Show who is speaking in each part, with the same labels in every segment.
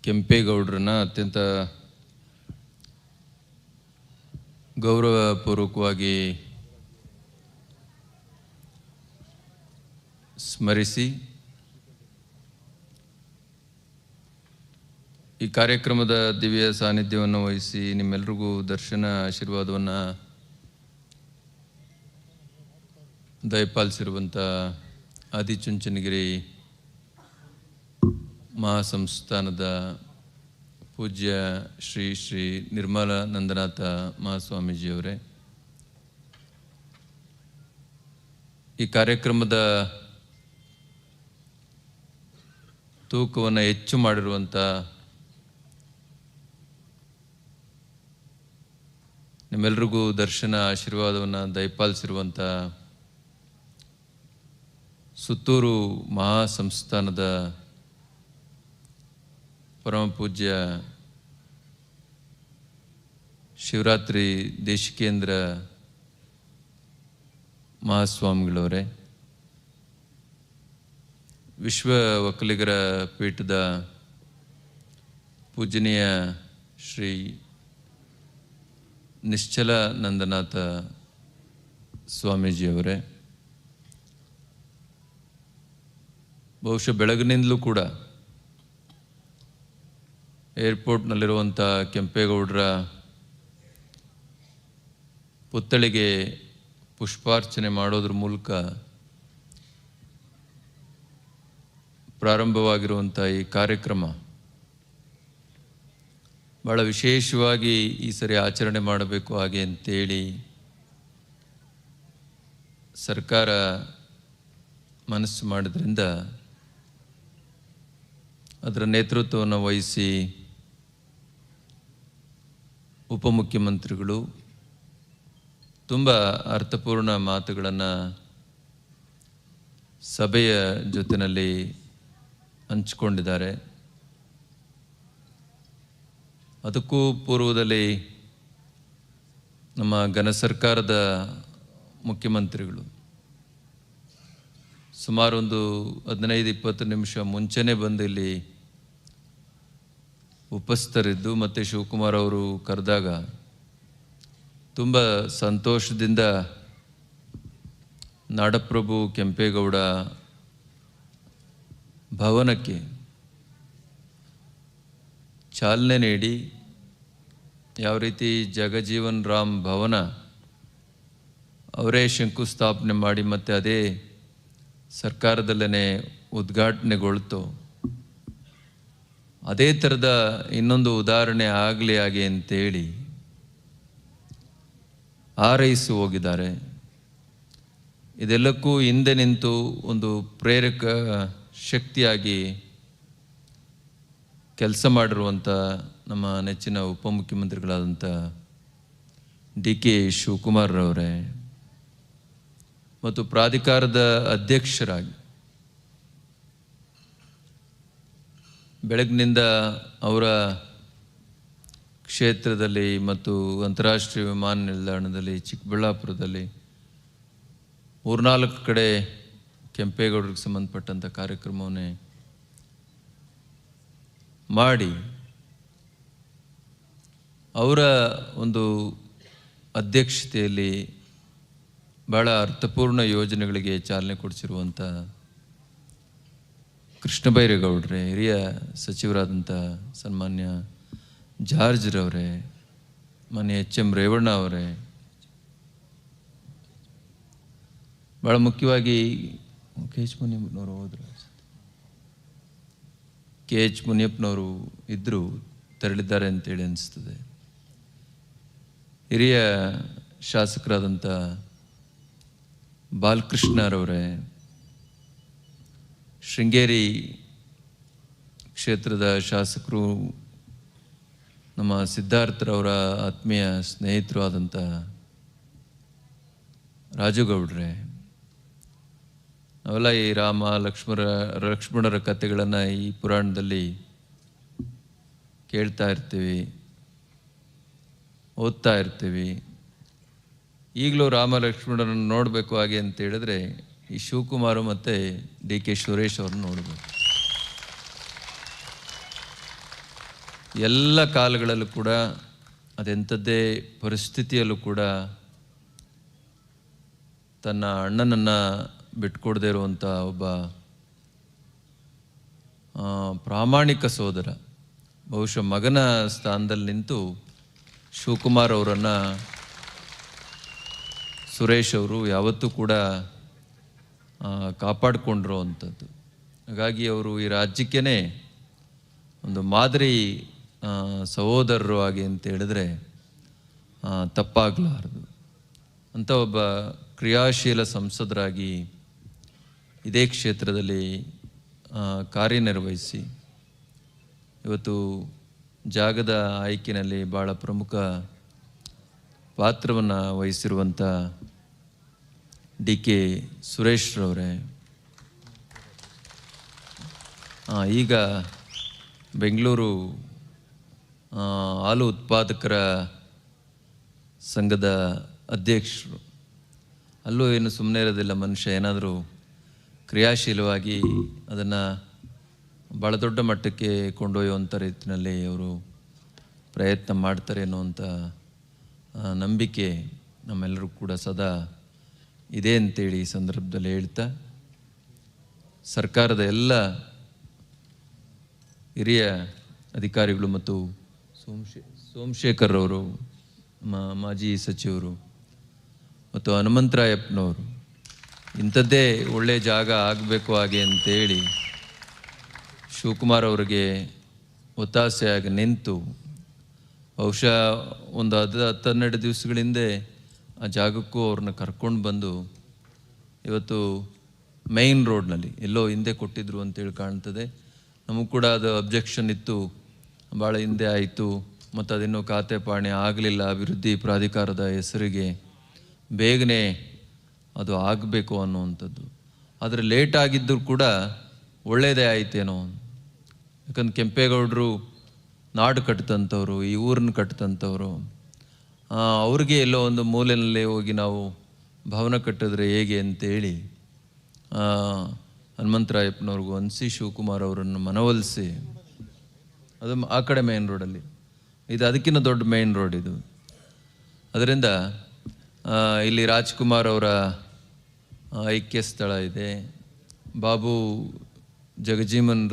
Speaker 1: ಕೆಂಪೇಗೌಡರನ್ನ ಅತ್ಯಂತ ಗೌರವಪೂರ್ವಕವಾಗಿ ಸ್ಮರಿಸಿ ಈ ಕಾರ್ಯಕ್ರಮದ ದಿವ್ಯ ಸಾನ್ನಿಧ್ಯವನ್ನು ವಹಿಸಿ ನಿಮ್ಮೆಲ್ಲರಿಗೂ ದರ್ಶನ ಆಶೀರ್ವಾದವನ್ನು ದಯಪಾಲಿಸಿರುವಂಥ ಆದಿಚುಂಚನಗಿರಿ ಮಹಾಸಂಸ್ಥಾನದ ಪೂಜ್ಯ ಶ್ರೀ ಶ್ರೀ ನಿರ್ಮಲಾನಂದನಾಥ ಮಹಾಸ್ವಾಮೀಜಿಯವರೇ, ಈ ಕಾರ್ಯಕ್ರಮದ ತೂಕವನ್ನು ಹೆಚ್ಚು ಮಾಡಿರುವಂಥ ನಿಮ್ಮೆಲ್ಲರಿಗೂ ದರ್ಶನ ಆಶೀರ್ವಾದವನ್ನು ದಯಪಾಲಿಸಿರುವಂಥ ಸುತ್ತೂರು ಮಹಾಸಂಸ್ಥಾನದ ಪರಮ ಪೂಜ್ಯ ಶಿವರಾತ್ರಿ ದೇಶಿಕೇಂದ್ರ ಮಹಾಸ್ವಾಮಿಗಳವರೇ, ವಿಶ್ವ ಒಕ್ಕಲಿಗರ ಪೀಠದ ಪೂಜನೀಯ ಶ್ರೀ ನಿಶ್ಚಲಾನಂದನಾಥ ಸ್ವಾಮೀಜಿಯವರೇ, ಬಹುಶಃ ಬೆಳಗಿನಿಂದಲೂ ಕೂಡ ಏರ್ಪೋರ್ಟ್ನಲ್ಲಿರುವಂಥ ಕೆಂಪೇಗೌಡರ ಪುತ್ಥಳಿಗೆ ಪುಷ್ಪಾರ್ಚನೆ ಮಾಡೋದ್ರ ಮೂಲಕ ಪ್ರಾರಂಭವಾಗಿರುವಂಥ ಈ ಕಾರ್ಯಕ್ರಮ ಭಾಳ ವಿಶೇಷವಾಗಿ ಈ ಸರಿ ಆಚರಣೆ ಮಾಡಬೇಕು ಹಾಗೆ ಅಂತೇಳಿ ಸರ್ಕಾರ ಮನಸ್ಸು ಮಾಡಿದ್ರಿಂದ ಅದರ ನೇತೃತ್ವವನ್ನು ವಹಿಸಿ ಉಪಮುಖ್ಯಮಂತ್ರಿಗಳು ತುಂಬ ಅರ್ಥಪೂರ್ಣ ಮಾತುಗಳನ್ನು ಸಭೆಯ ಜೊತೆಯಲ್ಲಿ ಹಂಚಿಕೊಂಡಿದ್ದಾರೆ. ಅದಕ್ಕೂ ಪೂರ್ವದಲ್ಲಿ ನಮ್ಮ ಘನ ಸರ್ಕಾರದ ಮುಖ್ಯಮಂತ್ರಿಗಳು ಸುಮಾರು ಒಂದು 15-20 ನಿಮಿಷ ಮುಂಚೆನೇ ಬಂದು ಇಲ್ಲಿ ಉಪಸ್ಥಿತರಿದ್ದು ಮತ್ತು ಶಿವಕುಮಾರ್ ಅವರು ಕರೆದಾಗ ತುಂಬ ಸಂತೋಷದಿಂದ ನಾಡಪ್ರಭು ಕೆಂಪೇಗೌಡ ಭವನಕ್ಕೆ ಚಾಲನೆ ನೀಡಿ ಯಾವ ರೀತಿ ಜಗಜೀವನ್ ರಾಮ್ ಭವನ ಅವರೇ ಶಂಕುಸ್ಥಾಪನೆ ಮಾಡಿ ಮತ್ತು ಅದೇ ಸರ್ಕಾರದಲ್ಲೇ ಉದ್ಘಾಟನೆಗೊಳ್ತು, ಅದೇ ಥರದ ಇನ್ನೊಂದು ಉದಾಹರಣೆ ಆಗಲಿ ಹಾಗೆ ಅಂತೇಳಿ ಹಾರೈಸಿ ಹೋಗಿದ್ದಾರೆ. ಇದೆಲ್ಲಕ್ಕೂ ಹಿಂದೆ ನಿಂತು ಒಂದು ಪ್ರೇರಕ ಶಕ್ತಿಯಾಗಿ ಕೆಲಸ ಮಾಡಿರುವಂಥ ನಮ್ಮ ನೆಚ್ಚಿನ ಉಪಮುಖ್ಯಮಂತ್ರಿಗಳಾದಂಥ ಡಿ.ಕೆ. ಶಿವಕುಮಾರ್ರವರೇ ಮತ್ತು ಪ್ರಾಧಿಕಾರದ ಅಧ್ಯಕ್ಷರಾಗಿ ಬೆಳಗ್ಗಿನಿಂದ ಅವರ ಕ್ಷೇತ್ರದಲ್ಲಿ ಮತ್ತು ಅಂತಾರಾಷ್ಟ್ರೀಯ ವಿಮಾನ ನಿಲ್ದಾಣದಲ್ಲಿ ಚಿಕ್ಕಬಳ್ಳಾಪುರದಲ್ಲಿ 3-4 ಕಡೆ ಕೆಂಪೇಗೌಡರಿಗೆ ಸಂಬಂಧಪಟ್ಟಂಥ ಕಾರ್ಯಕ್ರಮವನ್ನೇ ಮಾಡಿ ಅವರ ಒಂದು ಅಧ್ಯಕ್ಷತೆಯಲ್ಲಿ ಭಾಳ ಅರ್ಥಪೂರ್ಣ ಯೋಜನೆಗಳಿಗೆ ಚಾಲನೆ ಕೊಡಿಸಿರುವಂಥ ಕೃಷ್ಣ ಬೈರೇಗೌಡರೇ, ಹಿರಿಯ ಸಚಿವರಾದಂಥ ಸನ್ಮಾನ್ಯ ಜಾರ್ಜ್ರವರೇ, ಮಾನ್ಯ H.M. ರೇವಣ್ಣ ಅವರೇ, ಭಾಳ ಮುಖ್ಯವಾಗಿ ಕೆ.ಎಚ್. ಮುನಿಯಪ್ಪನವರು ಇದ್ದರು, ತೆರಳಿದ್ದಾರೆ ಅಂತೇಳಿ ಅನಿಸ್ತದೆ. ಹಿರಿಯ ಶಾಸಕರಾದಂಥ ಬಾಲಕೃಷ್ಣರವರೇ, ಶೃಂಗೇರಿ ಕ್ಷೇತ್ರದ ಶಾಸಕರು ನಮ್ಮ ಸಿದ್ಧಾರ್ಥರವರ ಆತ್ಮೀಯ ಸ್ನೇಹಿತರು ಆದಂಥ ರಾಜುಗೌಡ್ರೆ, ನಾವೆಲ್ಲ ಈ ರಾಮ ಲಕ್ಷ್ಮಣರ ಕಥೆಗಳನ್ನು ಈ ಪುರಾಣದಲ್ಲಿ ಕೇಳ್ತಾ ಇರ್ತೀವಿ, ಓದ್ತಾ ಇರ್ತೀವಿ. ಈಗಲೂ ರಾಮ ಲಕ್ಷ್ಮಣರನ್ನು ನೋಡಬೇಕು ಹಾಗೆ ಅಂತ ಹೇಳಿದ್ರೆ ಈ ಶಿವಕುಮಾರ್ ಮತ್ತು ಡಿ.ಕೆ. ಸುರೇಶ್ ಅವ್ರನ್ನ ನೋಡಬೇಕು. ಎಲ್ಲ ಕಾಲಗಳಲ್ಲೂ ಕೂಡ ಅದೆಂಥದ್ದೇ ಪರಿಸ್ಥಿತಿಯಲ್ಲೂ ಕೂಡ ತನ್ನ ಅಣ್ಣನನ್ನು ಬಿಟ್ಕೊಡದೇ ಇರುವಂಥ ಒಬ್ಬ ಪ್ರಾಮಾಣಿಕ ಸೋದರ. ಬಹುಶಃ ಮಗನ ಸ್ಥಾನದಲ್ಲಿ ನಿಂತು ಶಿವಕುಮಾರ್ ಅವರನ್ನು ಸುರೇಶ್ ಅವರು ಯಾವತ್ತೂ ಕೂಡ ಕಾಪಾಡಿಕೊಂಡಿರೋ ಅಂಥದ್ದು. ಹಾಗಾಗಿ ಅವರು ಈ ರಾಜ್ಯಕ್ಕೇ ಒಂದು ಮಾದರಿ ಸಹೋದರರು ಆಗಿ ಅಂತ ಹೇಳಿದ್ರೆ ತಪ್ಪಾಗಲಾರದು. ಅಂಥ ಒಬ್ಬ ಕ್ರಿಯಾಶೀಲ ಸಂಸದರಾಗಿ ಇದೇ ಕ್ಷೇತ್ರದಲ್ಲಿ ಕಾರ್ಯನಿರ್ವಹಿಸಿ ಇವತ್ತು ಜಾಗದ ಆಯ್ಕೆಯಲ್ಲಿ ಭಾಳ ಪ್ರಮುಖ ಪಾತ್ರವನ್ನು ವಹಿಸಿರುವಂಥ ಡಿ.ಕೆ. ಸುರೇಶ್ರವರೇ, ಈಗ ಬೆಂಗಳೂರು ಹಾಲು ಉತ್ಪಾದಕರ ಸಂಘದ ಅಧ್ಯಕ್ಷರು. ಅಲ್ಲೂ ಏನು ಸುಮ್ಮನೆ ಇರೋದಿಲ್ಲ ಮನುಷ್ಯ, ಏನಾದರೂ ಕ್ರಿಯಾಶೀಲವಾಗಿ ಅದನ್ನು ಭಾಳ ದೊಡ್ಡ ಮಟ್ಟಕ್ಕೆ ಕೊಂಡೊಯ್ಯುವಂಥ ರೀತಿಯಲ್ಲಿ ಅವರು ಪ್ರಯತ್ನ ಮಾಡ್ತಾರೆ ಅನ್ನುವಂಥ ನಂಬಿಕೆ ನಮ್ಮೆಲ್ಲರೂ ಕೂಡ ಸದಾ ಇದೆ ಅಂತೇಳಿ ಈ ಸಂದರ್ಭದಲ್ಲಿ ಹೇಳ್ತಾ, ಸರ್ಕಾರದ ಎಲ್ಲ ಹಿರಿಯ ಅಧಿಕಾರಿಗಳು ಮತ್ತು ಸೋಮಶೇಖರ್ ಅವರು, ಮಾಜಿ ಸಚಿವರು ಮತ್ತು ಹನುಮಂತರಾಯಪ್ಪನವರು ಇಂಥದ್ದೇ ಒಳ್ಳೆಯ ಜಾಗ ಆಗಬೇಕು ಹಾಗೆ ಅಂತೇಳಿ ಶಿವಕುಮಾರ್ ಅವರಿಗೆ ಒತ್ತಾಸೆಯಾಗಿ ನಿಂತು ಬಹುಶಃ ಒಂದು 10-12 ದಿವಸಗಳ ಹಿಂದೆ ಆ ಜಾಗಕ್ಕೂ ಅವ್ರನ್ನ ಕರ್ಕೊಂಡು ಬಂದು ಇವತ್ತು ಮೈನ್ ರೋಡ್ನಲ್ಲಿ ಎಲ್ಲೋ ಹಿಂದೆ ಕೊಟ್ಟಿದ್ರು ಅಂತೇಳಿ ಕಾಣ್ತದೆ. ನಮಗೂ ಕೂಡ ಅದು ಅಬ್ಜೆಕ್ಷನ್ ಇತ್ತು, ಭಾಳ ಹಿಂದೆ ಆಯಿತು ಮತ್ತು ಅದಿನ್ನೂ ಖಾತೆ ಪಾಣಿ ಆಗಲಿಲ್ಲ ಅಭಿವೃದ್ಧಿ ಪ್ರಾಧಿಕಾರದ ಹೆಸರಿಗೆ, ಬೇಗನೆ ಅದು ಆಗಬೇಕು ಅನ್ನುವಂಥದ್ದು. ಆದರೆ ಲೇಟ್ ಆಗಿದ್ದರೂ ಕೂಡ ಒಳ್ಳೆಯದೇ ಆಯಿತೇನೋ. ಯಾಕಂದ್ರೆ ಕೆಂಪೇಗೌಡರು ನಾಡು ಕಟ್ಟಿದಂಥವ್ರು, ಈ ಊರನ್ನು ಕಟ್ಟಿದಂಥವ್ರು, ಅವ್ರಿಗೆ ಎಲ್ಲೋ ಒಂದು ಮೂಲೆಯಲ್ಲೇ ಹೋಗಿ ನಾವು ಭವನ ಕಟ್ಟಿದ್ರೆ ಹೇಗೆ ಅಂತೇಳಿ ಹನುಮಂತರಾಯಪ್ಪನವ್ರಿಗೂ ಅನಿಸಿ ಶಿವಕುಮಾರ್ ಅವರನ್ನು ಮನವೊಲಿಸಿ, ಅದು ಆ ಕಡೆ ಮೇನ್ ರೋಡಲ್ಲಿ, ಇದು ಅದಕ್ಕಿಂತ ದೊಡ್ಡ ಮೇನ್ ರೋಡ್ ಇದು. ಅದರಿಂದ ಇಲ್ಲಿ ರಾಜ್ಕುಮಾರ್ ಅವರ ಐಕ್ಯ ಸ್ಥಳ ಇದೆ, ಬಾಬು ಜಗಜೀವನ್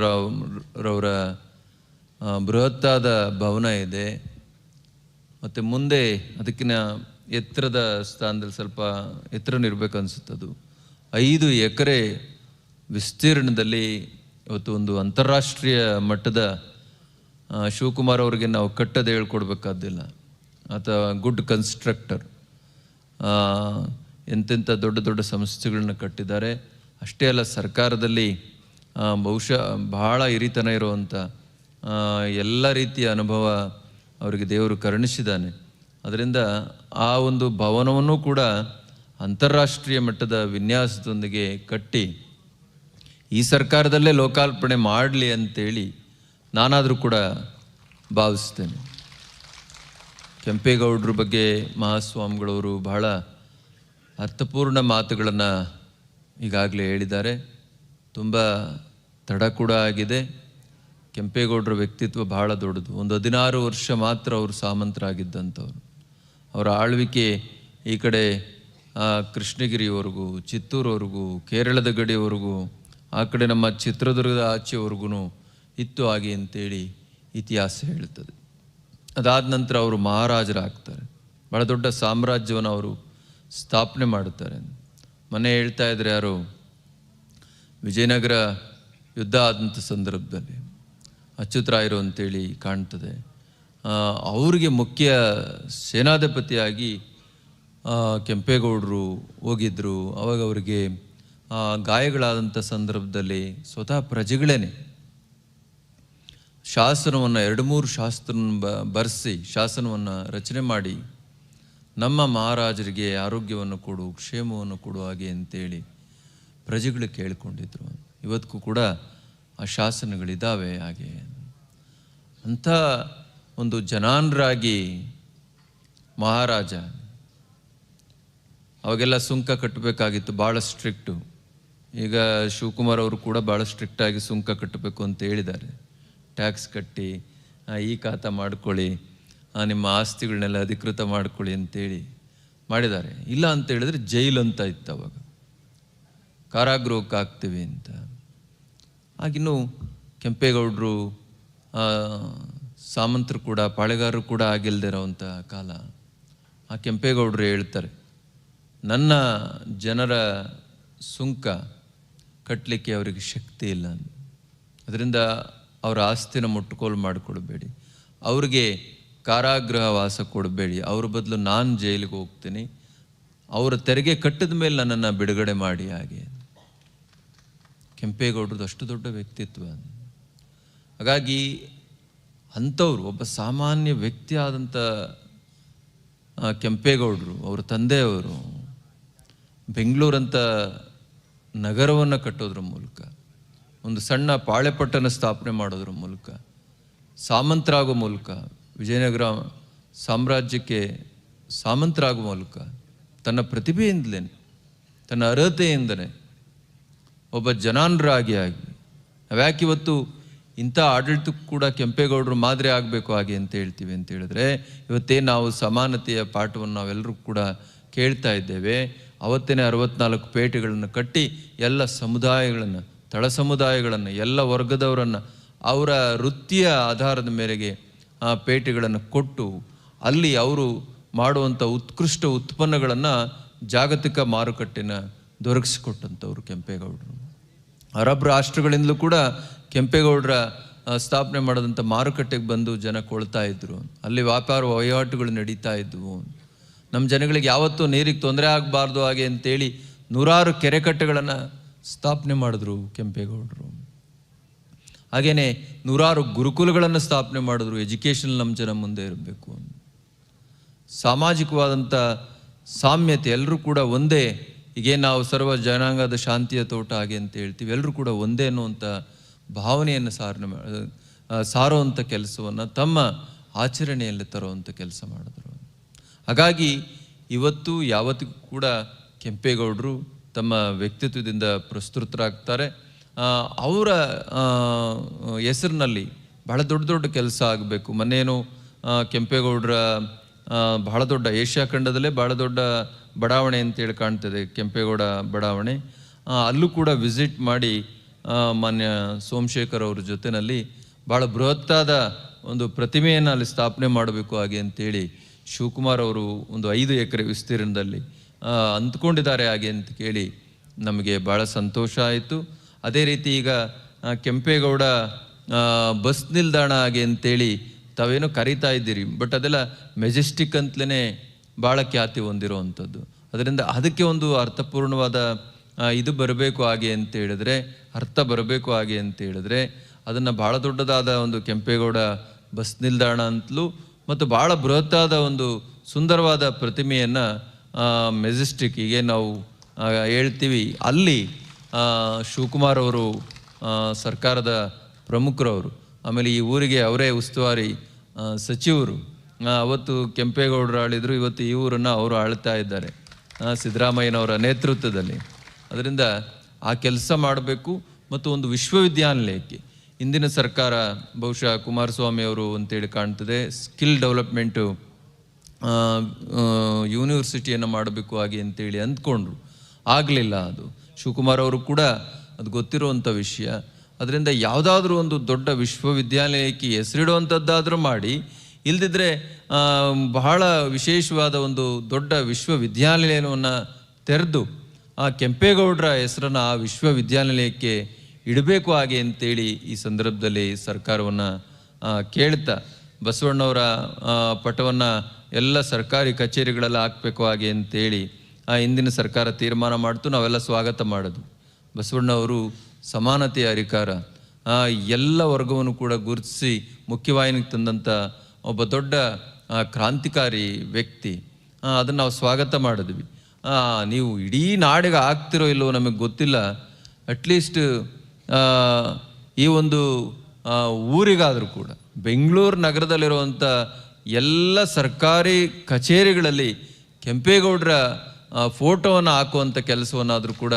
Speaker 1: ರವರ ಬೃಹತ್ತಾದ ಭವನ ಇದೆ, ಮತ್ತು ಮುಂದೆ ಅದಕ್ಕಿಂತ ಎತ್ತರದ ಸ್ಥಾನದಲ್ಲಿ ಸ್ವಲ್ಪ ಎತ್ತರನಿರ್ಬೇಕು ಅನಿಸುತ್ತದು. 5 ಎಕರೆ ವಿಸ್ತೀರ್ಣದಲ್ಲಿ ಇವತ್ತು ಒಂದು ಅಂತಾರಾಷ್ಟ್ರೀಯ ಮಟ್ಟದ ಶಿವಕುಮಾರ್ ಅವರಿಗೆ ನಾವು ಕಟ್ಟದೆ ಹೇಳ್ಕೊಡ್ಬೇಕಾದಿಲ್ಲ. ಆತ ಗುಡ್ ಕನ್ಸ್ಟ್ರಕ್ಟರ್, ಎಂತೆಂಥ ದೊಡ್ಡ ದೊಡ್ಡ ಸಂಸ್ಥೆಗಳನ್ನ ಕಟ್ಟಿದ್ದಾರೆ. ಅಷ್ಟೇ ಅಲ್ಲ, ಸರ್ಕಾರದಲ್ಲಿ ಬಹುಶಃ ಬಹಳ ಹಿರಿತನ ಇರುವಂಥ ಎಲ್ಲ ರೀತಿಯ ಅನುಭವ ಅವರಿಗೆ ದೇವರು ಕರುಣಿಸಿದ್ದಾನೆ. ಅದರಿಂದ ಆ ಒಂದು ಭವನವನ್ನು ಕೂಡ ಅಂತಾರಾಷ್ಟ್ರೀಯ ಮಟ್ಟದ ವಿನ್ಯಾಸದೊಂದಿಗೆ ಕಟ್ಟಿ ಈ ಸರ್ಕಾರದಲ್ಲೇ ಲೋಕಾರ್ಪಣೆ ಮಾಡಲಿ ಅಂತೇಳಿ ನಾನಾದರೂ ಕೂಡ ಭಾವಿಸ್ತೇನೆ. ಕೆಂಪೇಗೌಡರ ಬಗ್ಗೆ ಮಹಾಸ್ವಾಮಿಗಳವರು ಬಹಳ ಅರ್ಥಪೂರ್ಣ ಮಾತುಗಳನ್ನು ಈಗಾಗಲೇ ಹೇಳಿದ್ದಾರೆ. ತುಂಬ ತಡ ಕೂಡ ಆಗಿದೆ. ಕೆಂಪೇಗೌಡರ ವ್ಯಕ್ತಿತ್ವ ಬಹಳ ದೊಡ್ಡದು. ಒಂದು 16 ವರ್ಷ ಮಾತ್ರ ಅವರು ಸಾಮಂತರಾಗಿದ್ದಂಥವ್ರು. ಅವರ ಆಳ್ವಿಕೆ ಈ ಕಡೆ ಕೃಷ್ಣಗಿರಿವರೆಗೂ, ಚಿತ್ತೂರವರೆಗೂ, ಕೇರಳದ ಗಡಿಯವರೆಗೂ, ಆ ಕಡೆ ನಮ್ಮ ಚಿತ್ರದುರ್ಗದ ಆಚೆವರೆಗೂ ಇತ್ತು ಹಾಗೆ ಅಂತೇಳಿ ಇತಿಹಾಸ ಹೇಳ್ತದೆ. ಅದಾದ ನಂತರ ಅವರು ಮಹಾರಾಜರಾಗ್ತಾರೆ, ಭಾಳ ದೊಡ್ಡ ಸಾಮ್ರಾಜ್ಯವನ್ನು ಅವರು ಸ್ಥಾಪನೆ ಮಾಡುತ್ತಾರೆ. ಮೊನ್ನೆ ಹೇಳ್ತಾ ಇದ್ದಾರೆ ಯಾರು, ವಿಜಯನಗರ ಯುದ್ಧ ಆದಂಥ ಸಂದರ್ಭದಲ್ಲಿ ಅಚ್ಯುತರಾಯರು ಅಂತೇಳಿ ಕಾಣ್ತದೆ, ಅವರಿಗೆ ಮುಖ್ಯ ಸೇನಾಧಿಪತಿಯಾಗಿ ಕೆಂಪೇಗೌಡರು ಹೋಗಿದ್ದರು. ಅವಾಗ ಅವರಿಗೆ ಗಾಯಗಳಾದಂಥ ಸಂದರ್ಭದಲ್ಲಿ ಸ್ವತಃ ಪ್ರಜೆಗಳೇ ಶಾಸನವನ್ನು 2-3 ಶಾಸ್ತ್ರವನ್ನು ಬರೆಸಿ ಶಾಸನವನ್ನು ರಚನೆ ಮಾಡಿ ನಮ್ಮ ಮಹಾರಾಜರಿಗೆ ಆರೋಗ್ಯವನ್ನು ಕೊಡು, ಕ್ಷೇಮವನ್ನು ಕೊಡು ಹಾಗೆ ಅಂತೇಳಿ ಪ್ರಜೆಗಳು ಕೇಳಿಕೊಂಡಿದ್ರು. ಇವತ್ತಿಗೂ ಕೂಡ ಆ ಶಾಸನಗಳಿದ್ದಾವೆ. ಹಾಗೆ ಅಂಥ ಒಂದು ಜನಾನರಾಗಿ ಮಹಾರಾಜ, ಅವಾಗೆಲ್ಲ ಸುಂಕ ಕಟ್ಟಬೇಕಾಗಿತ್ತು, ಭಾಳ ಸ್ಟ್ರಿಕ್ಟು. ಈಗ ಶಿವಕುಮಾರ್ ಅವರು ಕೂಡ ಭಾಳ ಸ್ಟ್ರಿಕ್ಟಾಗಿ ಸುಂಕ ಕಟ್ಟಬೇಕು ಅಂತ ಹೇಳಿದ್ದಾರೆ. ಟ್ಯಾಕ್ಸ್ ಕಟ್ಟಿ ಈ ಖಾತಾ ಮಾಡ್ಕೊಳ್ಳಿ, ನಿಮ್ಮ ಆಸ್ತಿಗಳನ್ನೆಲ್ಲ ಅಧಿಕೃತ ಮಾಡ್ಕೊಳ್ಳಿ ಅಂತೇಳಿ ಮಾಡಿದ್ದಾರೆ. ಇಲ್ಲ ಅಂತ ಹೇಳಿದ್ರೆ ಜೈಲು ಅಂತ ಇತ್ತು ಅವಾಗ, ಕಾರಾಗೃಹಕ್ಕೆ ಹಾಕ್ತೀವಿ ಅಂತ. ಆಗಿನ್ನೂ ಕೆಂಪೇಗೌಡರು ಸಾಮಂತರು ಕೂಡ ಪಾಳೆಗಾರರು ಕೂಡ ಆಗಿಲ್ಲದೆ ಇರೋವಂಥ ಕಾಲ. ಆ ಕೆಂಪೇಗೌಡರು ಹೇಳ್ತಾರೆ, ನನ್ನ ಜನರ ಸುಂಕ ಕಟ್ಟಲಿಕ್ಕೆ ಅವರಿಗೆ ಶಕ್ತಿ ಇಲ್ಲ, ಅದರಿಂದ ಅವರ ಆಸ್ತಿನ ಮುಟ್ಟುಕೋಲು ಮಾಡಿಕೊಡ್ಬೇಡಿ, ಅವ್ರಿಗೆ ಕಾರಾಗೃಹ ವಾಸ ಕೊಡಬೇಡಿ, ಅವ್ರ ಬದಲು ನಾನು ಜೈಲಿಗೆ ಹೋಗ್ತೀನಿ, ಅವರ ತೆರಿಗೆ ಕಟ್ಟಿದ ಮೇಲೆ ನನ್ನನ್ನು ಬಿಡುಗಡೆ ಮಾಡಿ. ಹಾಗೆ ಕೆಂಪೇಗೌಡರದ್ದು ಅಷ್ಟು ದೊಡ್ಡ ವ್ಯಕ್ತಿತ್ವ. ಹಾಗಾಗಿ ಅಂಥವ್ರು ಒಬ್ಬ ಸಾಮಾನ್ಯ ವ್ಯಕ್ತಿ ಆದಂಥ ಕೆಂಪೇಗೌಡರು, ಅವರ ತಂದೆಯವರು ಬೆಂಗಳೂರಂಥ ನಗರವನ್ನು ಕಟ್ಟೋದ್ರ ಮೂಲಕ, ಒಂದು ಸಣ್ಣ ಪಾಳೆಪಟ್ಟಣ ಸ್ಥಾಪನೆ ಮಾಡೋದ್ರ ಮೂಲಕ, ಸಾಮಂತರಾಗೋ ಮೂಲಕ, ವಿಜಯನಗರ ಸಾಮ್ರಾಜ್ಯಕ್ಕೆ ಸಾಮಂತರಾಗೋ ಮೂಲಕ, ತನ್ನ ಪ್ರತಿಭೆಯಿಂದಲೇ, ತನ್ನ ಅರ್ಹತೆಯಿಂದಲೇ ಒಬ್ಬ ಜನಾನರಾಗಿ ನಾವ್ಯಾಕಿವತ್ತು ಇಂಥ ಆಡಳಿತಕ್ಕೂ ಕೂಡ ಕೆಂಪೇಗೌಡರು ಮಾದರಿ ಆಗಬೇಕು ಹಾಗೆ ಅಂತ ಹೇಳ್ತೀವಿ ಅಂತ ಹೇಳಿದ್ರೆ, ಇವತ್ತೇ ನಾವು ಸಮಾನತೆಯ ಪಾಠವನ್ನು ನಾವೆಲ್ಲರೂ ಕೂಡ ಕೇಳ್ತಾ ಇದ್ದೇವೆ. ಅವತ್ತೇ 64 ಪೇಟೆಗಳನ್ನು ಕಟ್ಟಿ ಎಲ್ಲ ಸಮುದಾಯಗಳನ್ನು, ತಳ ಸಮುದಾಯಗಳನ್ನು, ಎಲ್ಲ ವರ್ಗದವರನ್ನು ಅವರ ವೃತ್ತಿಯ ಆಧಾರದ ಮೇರೆಗೆ ಆ ಪೇಟೆಗಳನ್ನು ಕೊಟ್ಟು ಅಲ್ಲಿ ಅವರು ಮಾಡುವಂಥ ಉತ್ಕೃಷ್ಟ ಉತ್ಪನ್ನಗಳನ್ನು ಜಾಗತಿಕ ಮಾರುಕಟ್ಟೆನ ದೊರಕಿಸಿಕೊಟ್ಟಂಥವ್ರು ಕೆಂಪೇಗೌಡರು. ಅರಬ್ ರಾಷ್ಟ್ರಗಳಿಂದಲೂ ಕೂಡ ಕೆಂಪೇಗೌಡರ ಸ್ಥಾಪನೆ ಮಾಡಿದಂಥ ಮಾರುಕಟ್ಟೆಗೆ ಬಂದು ಜನ ಕೊಳ್ತಾ ಇದ್ರು, ಅಲ್ಲಿ ವ್ಯಾಪಾರ ವಹಿವಾಟುಗಳು ನಡೀತಾ ಇದ್ವು. ನಮ್ಮ ಜನಗಳಿಗೆ ಯಾವತ್ತೂ ನೀರಿಗೆ ತೊಂದರೆ ಆಗಬಾರ್ದು ಹಾಗೆ ಅಂತೇಳಿ 100 ಕೆರೆಕಟ್ಟೆಗಳನ್ನು ಸ್ಥಾಪನೆ ಮಾಡಿದ್ರು ಕೆಂಪೇಗೌಡರು. ಹಾಗೆಯೇ 100 ಗುರುಕುಲಗಳನ್ನು ಸ್ಥಾಪನೆ ಮಾಡಿದ್ರು. ಎಜುಕೇಷನ್ ನಮ್ಮ ಜನ ಮುಂದೆ ಇರಬೇಕು, ಸಾಮಾಜಿಕವಾದಂಥ ಸಾಮ್ಯತೆ, ಎಲ್ಲರೂ ಕೂಡ ಒಂದೇ. ಹೀಗೆ ನಾವು ಸರ್ವ ಜನಾಂಗದ ಶಾಂತಿಯ ತೋಟ ಹಾಗೆ ಅಂತ ಹೇಳ್ತೀವಿ, ಎಲ್ಲರೂ ಕೂಡ ಒಂದೇ ಅನ್ನುವಂಥ ಭಾವನೆಯನ್ನು ಸಾರುವಂಥ ಕೆಲಸವನ್ನು ತಮ್ಮ ಆಚರಣೆಯಲ್ಲಿ ತರುವಂಥ ಕೆಲಸ ಮಾಡಿದ್ರು. ಹಾಗಾಗಿ ಇವತ್ತು ಯಾವತ್ತಿಗೂ ಕೂಡ ಕೆಂಪೇಗೌಡರು ತಮ್ಮ ವ್ಯಕ್ತಿತ್ವದಿಂದ ಪ್ರಸ್ತುತರಾಗ್ತಾರೆ. ಅವರ ಹೆಸರಿನಲ್ಲಿ ಬಹಳ ದೊಡ್ಡ ದೊಡ್ಡ ಕೆಲಸ ಆಗಬೇಕು. ಮೊನ್ನೇನು ಕೆಂಪೇಗೌಡರ ಬಹಳ ದೊಡ್ಡ ಏಷ್ಯಾ ಖಂಡದಲ್ಲೇ ಬಹಳ ದೊಡ್ಡ ಬಡಾವಣೆ ಅಂತೇಳಿ ಕಾಣ್ತದೆ, ಕೆಂಪೇಗೌಡ ಬಡಾವಣೆ. ಅಲ್ಲೂ ಕೂಡ ವಿಸಿಟ್ ಮಾಡಿ ಮಾನ್ಯ ಸೋಮಶೇಖರ್ ಅವ್ರ ಜೊತೆಯಲ್ಲಿ ಭಾಳ ಬೃಹತ್ತಾದ ಒಂದು ಪ್ರತಿಮೆಯನ್ನು ಅಲ್ಲಿ ಸ್ಥಾಪನೆ ಮಾಡಬೇಕು ಹಾಗೆ ಅಂತೇಳಿ ಶಿವಕುಮಾರ್ ಅವರು ಒಂದು 5 ಎಕರೆ ವಿಸ್ತೀರ್ಣದಲ್ಲಿ ಅಂದ್ಕೊಂಡಿದ್ದಾರೆ ಹಾಗೆ ಅಂತ ಕೇಳಿ ನಮಗೆ ಭಾಳ ಸಂತೋಷ ಆಯಿತು. ಅದೇ ರೀತಿ ಈಗ ಕೆಂಪೇಗೌಡ ಬಸ್ ನಿಲ್ದಾಣ ಹಾಗೆ ಅಂತೇಳಿ ತಾವೇನೋ ಕರೀತಾ ಇದ್ದೀರಿ, ಬಟ್ ಅದೆಲ್ಲ ಮೆಜೆಸ್ಟಿಕ್ ಅಂತಲೇ ಭಾಳ ಖ್ಯಾತಿ ಹೊಂದಿರುವಂಥದ್ದು. ಅದರಿಂದ ಅದಕ್ಕೆ ಒಂದು ಅರ್ಥಪೂರ್ಣವಾದ ಇದು ಬರಬೇಕು ಹಾಗೆ ಅಂತ ಹೇಳಿದ್ರೆ, ಅರ್ಥ ಬರಬೇಕು ಹಾಗೆ ಅಂತ ಹೇಳಿದ್ರೆ ಅದನ್ನು ಭಾಳ ದೊಡ್ಡದಾದ ಒಂದು ಕೆಂಪೇಗೌಡ ಬಸ್ ನಿಲ್ದಾಣ ಅಂತಲೂ ಮತ್ತು ಭಾಳ ಬೃಹತ್ತಾದ ಒಂದು ಸುಂದರವಾದ ಪ್ರತಿಮೆಯನ್ನು ಮೆಜೆಸ್ಟಿಕ್ ಹೀಗೆ ನಾವು ಹೇಳ್ತೀವಿ, ಅಲ್ಲಿ ಶಿವಕುಮಾರ್ ಅವರು ಸರ್ಕಾರದ ಪ್ರಮುಖರವರು, ಆಮೇಲೆ ಈ ಊರಿಗೆ ಅವರೇ ಉಸ್ತುವಾರಿ ಸಚಿವರು. ಅವತ್ತು ಕೆಂಪೇಗೌಡರು ಆಳಿದರು, ಇವತ್ತು ಈ ಊರನ್ನು ಅವರು ಆಳ್ತಾ ಇದ್ದಾರೆ ಸಿದ್ದರಾಮಯ್ಯನವರ ನೇತೃತ್ವದಲ್ಲಿ. ಅದರಿಂದ ಆ ಕೆಲಸ ಮಾಡಬೇಕು. ಮತ್ತು ಒಂದು ವಿಶ್ವವಿದ್ಯಾನಿಲಯಕ್ಕೆ ಇಂದಿನ ಸರ್ಕಾರ ಬಹುಶಃ ಕುಮಾರಸ್ವಾಮಿ ಅವರು ಅಂತೇಳಿ ಕಾಣ್ತದೆ, ಸ್ಕಿಲ್ ಡೆವಲಪ್ಮೆಂಟು ಯೂನಿವರ್ಸಿಟಿಯನ್ನು ಮಾಡಬೇಕು ಹಾಗೆ ಅಂತೇಳಿ ಅಂದ್ಕೊಂಡ್ರು, ಆಗಲಿಲ್ಲ. ಅದು ಶಿವಕುಮಾರ್ ಅವರು ಕೂಡ ಅದು ಗೊತ್ತಿರುವಂಥ ವಿಷಯ. ಅದರಿಂದ ಯಾವುದಾದ್ರೂ ಒಂದು ದೊಡ್ಡ ವಿಶ್ವವಿದ್ಯಾನಿಲಯಕ್ಕೆ ಹೆಸರಿಡುವಂಥದ್ದಾದರೂ ಮಾಡಿ, ಇಲ್ಲದಿದ್ದರೆ ಬಹಳ ವಿಶೇಷವಾದ ಒಂದು ದೊಡ್ಡ ವಿಶ್ವವಿದ್ಯಾನಿಲಯವನ್ನು ತೆರೆದು ಆ ಕೆಂಪೇಗೌಡರ ಹೆಸರನ್ನು ಆ ವಿಶ್ವವಿದ್ಯಾನಿಲಯಕ್ಕೆ ಇಡಬೇಕು ಹಾಗೆ ಅಂತೇಳಿ ಈ ಸಂದರ್ಭದಲ್ಲಿ ಸರ್ಕಾರವನ್ನು ಕೇಳ್ತಾ, ಬಸವಣ್ಣವರ ಪಟವನ್ನು ಎಲ್ಲ ಸರ್ಕಾರಿ ಕಚೇರಿಗಳೆಲ್ಲ ಹಾಕಬೇಕು ಹಾಗೆ ಅಂತೇಳಿ ಹಿಂದಿನ ಸರ್ಕಾರ ತೀರ್ಮಾನ ಮಾಡ್ತು. ನಾವೆಲ್ಲ ಸ್ವಾಗತ ಮಾಡೋದು. ಬಸವಣ್ಣವರು ಸಮಾನತೆಯ ಅಧಿಕಾರ, ಎಲ್ಲ ವರ್ಗವನ್ನು ಕೂಡ ಗುರುತಿಸಿ ಮುಖ್ಯವಾಹಿನಿಗೆ ತಂದಂಥ ಒಬ್ಬ ದೊಡ್ಡ ಕ್ರಾಂತಿಕಾರಿ ವ್ಯಕ್ತಿ. ಅದನ್ನು ನಾವು ಸ್ವಾಗತ ಮಾಡಿದ್ವಿ. ನೀವು ಇಡೀ ನಾಡಿಗೆ ಆಗ್ತಿರೋ ಇಲ್ಲವೋ ನಮಗೆ ಗೊತ್ತಿಲ್ಲ, ಅಟ್ಲೀಸ್ಟ್ ಈ ಒಂದು ಊರಿಗಾದರೂ ಕೂಡ ಬೆಂಗಳೂರು ನಗರದಲ್ಲಿರುವಂಥ ಎಲ್ಲ ಸರ್ಕಾರಿ ಕಚೇರಿಗಳಲ್ಲಿ ಕೆಂಪೇಗೌಡರ ಫೋಟೋವನ್ನು ಹಾಕುವಂಥ ಕೆಲಸವನ್ನಾದರೂ ಕೂಡ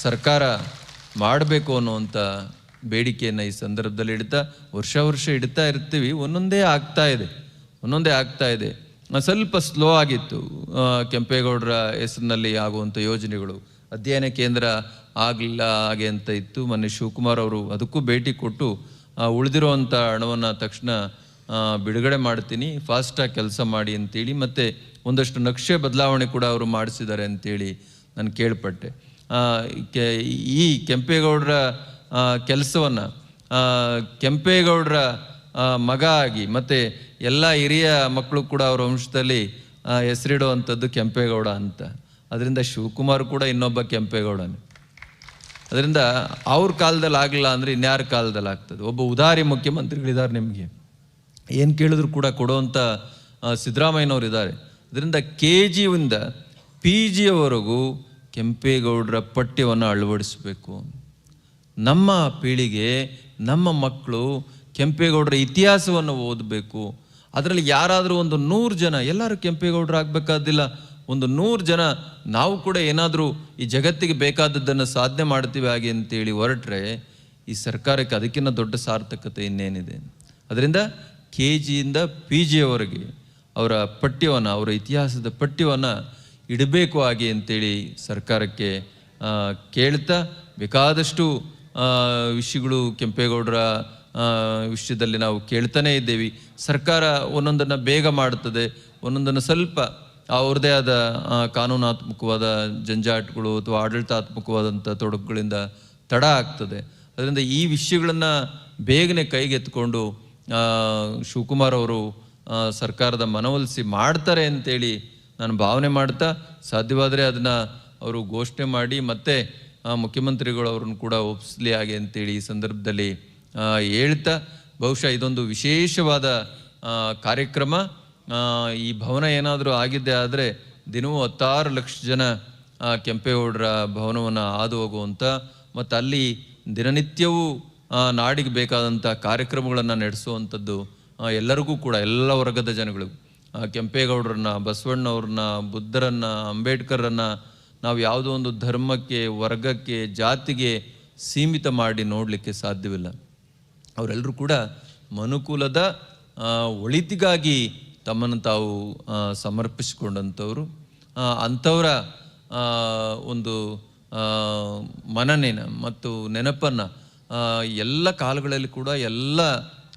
Speaker 1: ಸರ್ಕಾರ ಮಾಡಬೇಕು ಅನ್ನುವಂಥ ಬೇಡಿಕೆಯನ್ನು ಈ ಸಂದರ್ಭದಲ್ಲಿ ಇಡ್ತಾ ವರ್ಷ ಇಡ್ತಾ ಇರ್ತೀವಿ. ಒಂದೊಂದೇ ಆಗ್ತಾ ಇದೆ. ಸ್ವಲ್ಪ ಸ್ಲೋ ಆಗಿತ್ತು ಕೆಂಪೇಗೌಡರ ಹೆಸರಿನಲ್ಲಿ ಆಗುವಂಥ ಯೋಜನೆಗಳು. ಅಧ್ಯಯನ ಕೇಂದ್ರ ಆಗಲಿಲ್ಲ ಹಾಗೆ ಅಂತ ಇತ್ತು. ಮೊನ್ನೆ ಶಿವಕುಮಾರ್ ಅವರು ಅದಕ್ಕೂ ಭೇಟಿ ಕೊಟ್ಟು ಉಳಿದಿರೋವಂಥ ಹಣವನ್ನು ತಕ್ಷಣ ಬಿಡುಗಡೆ ಮಾಡ್ತೀನಿ, ಫಾಸ್ಟಾಗಿ ಕೆಲಸ ಮಾಡಿ ಅಂತೇಳಿ, ಮತ್ತು ಒಂದಷ್ಟು ನಕ್ಷೆ ಬದಲಾವಣೆ ಕೂಡ ಅವರು ಮಾಡಿಸಿದ್ದಾರೆ ಅಂತೇಳಿ ನಾನು ಕೇಳ್ಪಟ್ಟೆ. ಈ ಕೆಂಪೇಗೌಡರ ಕೆಲಸವನ್ನು ಕೆಂಪೇಗೌಡರ ಮಗ ಆಗಿ ಮತ್ತು ಎಲ್ಲ ಹಿರಿಯ ಮಕ್ಕಳು ಕೂಡ ಅವರ ವಂಶದಲ್ಲಿ ಹೆಸರಿಡುವಂಥದ್ದು ಕೆಂಪೇಗೌಡ ಅಂತ. ಅದರಿಂದ ಶಿವಕುಮಾರ್ ಕೂಡ ಇನ್ನೊಬ್ಬ ಕೆಂಪೇಗೌಡನೇ. ಅದರಿಂದ ಅವ್ರ ಕಾಲದಲ್ಲಿ ಆಗಲಿಲ್ಲ ಅಂದರೆ ಇನ್ಯಾರ ಕಾಲದಲ್ಲಿ ಆಗ್ತದೆ. ಒಬ್ಬ ಉದಾರಿ ಮುಖ್ಯಮಂತ್ರಿಗಳಿದ್ದಾರೆ, ನಿಮಗೆ ಏನು ಕೇಳಿದ್ರು ಕೂಡ ಕೊಡುವಂಥ ಸಿದ್ದರಾಮಯ್ಯನವರು ಇದ್ದಾರೆ. ಅದರಿಂದ KGಯಿಂದ PGಯವರೆಗೂ ಕೆಂಪೇಗೌಡರ ಪಠ್ಯವನ್ನು ಅಳವಡಿಸಬೇಕು. ನಮ್ಮ ಪೀಳಿಗೆ, ನಮ್ಮ ಮಕ್ಕಳು ಕೆಂಪೇಗೌಡರ ಇತಿಹಾಸವನ್ನು ಓದಬೇಕು. ಅದರಲ್ಲಿ ಯಾರಾದರೂ ಒಂದು 100 ಜನ, ಎಲ್ಲರೂ ಕೆಂಪೇಗೌಡರು ಆಗಬೇಕಾದಿಲ್ಲ, ಒಂದು 100 ಜನ ನಾವು ಕೂಡ ಏನಾದರೂ ಈ ಜಗತ್ತಿಗೆ ಬೇಕಾದದ್ದನ್ನು ಸಾಧನೆ ಮಾಡ್ತೀವಿ ಹಾಗೆ ಅಂತೇಳಿ ಹೊರಟ್ರೆ ಈ ಸರ್ಕಾರಕ್ಕೆ ಅದಕ್ಕಿಂತ ದೊಡ್ಡ ಸಾರ್ಥಕತೆ ಇನ್ನೇನಿದೆ. ಅದರಿಂದ KGಯಿಂದ PGಯವರೆಗೆ ಅವರ ಪಠ್ಯವನ್ನು, ಅವರ ಇತಿಹಾಸದ ಪಠ್ಯವನ್ನು ಇಡಬೇಕು ಹಾಗೆ ಅಂತೇಳಿ ಸರ್ಕಾರಕ್ಕೆ ಕೇಳ್ತಾ, ಬೇಕಾದಷ್ಟು ವಿಷಯಗಳು ಕೆಂಪೇಗೌಡರ ವಿಷಯದಲ್ಲಿ ನಾವು ಕೇಳ್ತಾನೇ ಇದ್ದೇವೆ. ಸರ್ಕಾರ ಒಂದೊಂದನ್ನು ಬೇಗ ಮಾಡ್ತದೆ, ಒಂದೊಂದನ್ನು ಸ್ವಲ್ಪ ಅವ್ರದ್ದೇ ಆದ ಕಾನೂನಾತ್ಮಕವಾದ ಜಂಜಾಟಗಳು ಅಥವಾ ಆಡಳಿತಾತ್ಮಕವಾದಂಥ ತೊಡಕುಗಳಿಂದ ತಡ ಆಗ್ತದೆ. ಅದರಿಂದ ಈ ವಿಷಯಗಳನ್ನು ಬೇಗನೆ ಕೈಗೆತ್ತಿಕೊಂಡು ಶಿವಕುಮಾರ್ ಅವರು ಸರ್ಕಾರದ ಮನವೊಲಿಸಿ ಮಾಡ್ತಾರೆ ಅಂತೇಳಿ ನಾನು ಭಾವನೆ ಮಾಡ್ತಾ, ಸಾಧ್ಯವಾದರೆ ಅದನ್ನು ಅವರು ಘೋಷಣೆ ಮಾಡಿ ಮತ್ತೆ ಮುಖ್ಯಮಂತ್ರಿಗಳು ಅವ್ರನ್ನ ಕೂಡ ಒಪ್ಪಿಸಲಿ ಹಾಗೆ ಅಂತೇಳಿ ಈ ಸಂದರ್ಭದಲ್ಲಿ ಹೇಳ್ತಾ, ಬಹುಶಃ ಇದೊಂದು ವಿಶೇಷವಾದ ಕಾರ್ಯಕ್ರಮ. ಈ ಭವನ ಏನಾದರೂ ಆಗಿದ್ದೆ ಆದರೆ ದಿನವೂ 16 ಲಕ್ಷ ಜನ ಕೆಂಪೇಗೌಡರ ಭವನವನ್ನು ಹಾದು ಹೋಗುವಂಥ ಮತ್ತು ಅಲ್ಲಿ ದಿನನಿತ್ಯವೂ ನಾಡಿಗೆ ಬೇಕಾದಂಥ ಕಾರ್ಯಕ್ರಮಗಳನ್ನು ನಡೆಸುವಂಥದ್ದು ಎಲ್ಲರಿಗೂ ಕೂಡ, ಎಲ್ಲ ವರ್ಗದ ಜನಗಳು, ಕೆಂಪೇಗೌಡರನ್ನ, ಬಸವಣ್ಣವ್ರನ್ನ, ಬುದ್ಧರನ್ನು, ಅಂಬೇಡ್ಕರನ್ನು ನಾವು ಯಾವುದೋ ಒಂದು ಧರ್ಮಕ್ಕೆ, ವರ್ಗಕ್ಕೆ, ಜಾತಿಗೆ ಸೀಮಿತ ಮಾಡಿ ನೋಡಲಿಕ್ಕೆ ಸಾಧ್ಯವಿಲ್ಲ. ಅವರೆಲ್ಲರೂ ಕೂಡ ಮನುಕುಲದ ಒಳಿತಿಗಾಗಿ ತಮ್ಮನ್ನು ತಾವು ಸಮರ್ಪಿಸಿಕೊಂಡಂಥವ್ರು. ಅಂಥವರ ಒಂದು ಮನನೆನ ಮತ್ತು ನೆನಪನ್ನು ಎಲ್ಲ ಕಾಲಗಳಲ್ಲಿ ಕೂಡ, ಎಲ್ಲ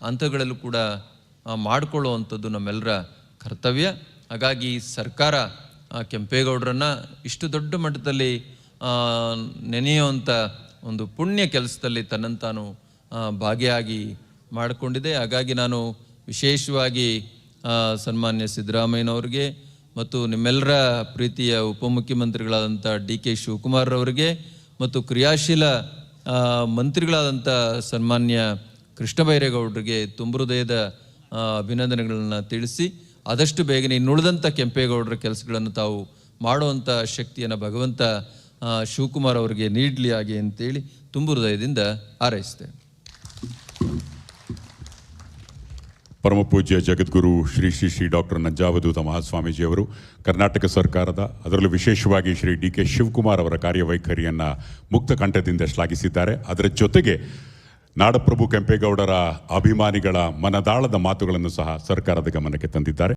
Speaker 1: ಹಂತಗಳಲ್ಲೂ ಕೂಡ ಮಾಡಿಕೊಳ್ಳುವಂಥದ್ದು ನಮ್ಮೆಲ್ಲರ ಕರ್ತವ್ಯ. ಹಾಗಾಗಿ ಸರ್ಕಾರ ಕೆಂಪೇಗೌಡರನ್ನು ಇಷ್ಟು ದೊಡ್ಡ ಮಟ್ಟದಲ್ಲಿ ನೆನೆಯುವಂಥ ಒಂದು ಪುಣ್ಯ ಕೆಲಸದಲ್ಲಿ ತನ್ನನ್ನು ತಾನು ಭಾಗಿಯಾಗಿ ಮಾಡಿಕೊಂಡಿದೆ. ಹಾಗಾಗಿ ನಾನು ವಿಶೇಷವಾಗಿ ಸನ್ಮಾನ್ಯ ಸಿದ್ದರಾಮಯ್ಯನವ್ರಿಗೆ ಮತ್ತು ನಿಮ್ಮೆಲ್ಲರ ಪ್ರೀತಿಯ ಉಪಮುಖ್ಯಮಂತ್ರಿಗಳಾದಂಥ DK ಶಿವಕುಮಾರ್ ಅವರಿಗೆ ಮತ್ತು ಕ್ರಿಯಾಶೀಲ ಮಂತ್ರಿಗಳಾದಂಥ ಸನ್ಮಾನ್ಯ ಕೃಷ್ಣ ಬೈರೇಗೌಡರಿಗೆ ತುಂಬ ಹೃದಯದ ಅಭಿನಂದನೆಗಳನ್ನು ತಿಳಿಸಿ, ಆದಷ್ಟು ಬೇಗನೆ ಇನ್ನುಳಿದಂಥ ಕೆಂಪೇಗೌಡರ ಕೆಲಸಗಳನ್ನು ತಾವು ಮಾಡುವಂಥ ಶಕ್ತಿಯನ್ನು ಭಗವಂತ ಶಿವಕುಮಾರ್ ಅವರಿಗೆ ನೀಡಲಿ ಹಾಗೆ ಅಂತೇಳಿ ತುಂಬ ಹೃದಯದಿಂದ ಹಾರೈಸ್ತೇನೆ.
Speaker 2: ಪರಮಪೂಜ್ಯ ಜಗದ್ಗುರು ಶ್ರೀ ಶ್ರೀ ಶ್ರೀ ಡಾಕ್ಟರ್ ನಂಜಾವಧೂತ ಮಹಾಸ್ವಾಮೀಜಿಯವರು ಕರ್ನಾಟಕ ಸರ್ಕಾರದ, ಅದರಲ್ಲೂ ವಿಶೇಷವಾಗಿ ಶ್ರೀ DK ಶಿವಕುಮಾರ್ ಅವರ ಕಾರ್ಯವೈಖರಿಯನ್ನು ಮುಕ್ತ ಕಂಠದಿಂದ ಶ್ಲಾಘಿಸಿದ್ದಾರೆ. ಅದರ ಜೊತೆಗೆ ನಾಡಪ್ರಭು ಕೆಂಪೇಗೌಡರ ಅಭಿಮಾನಿಗಳ ಮನದಾಳದ ಮಾತುಗಳನ್ನು ಸಹ ಸರ್ಕಾರದ ಗಮನಕ್ಕೆ ತಂದಿದ್ದಾರೆ.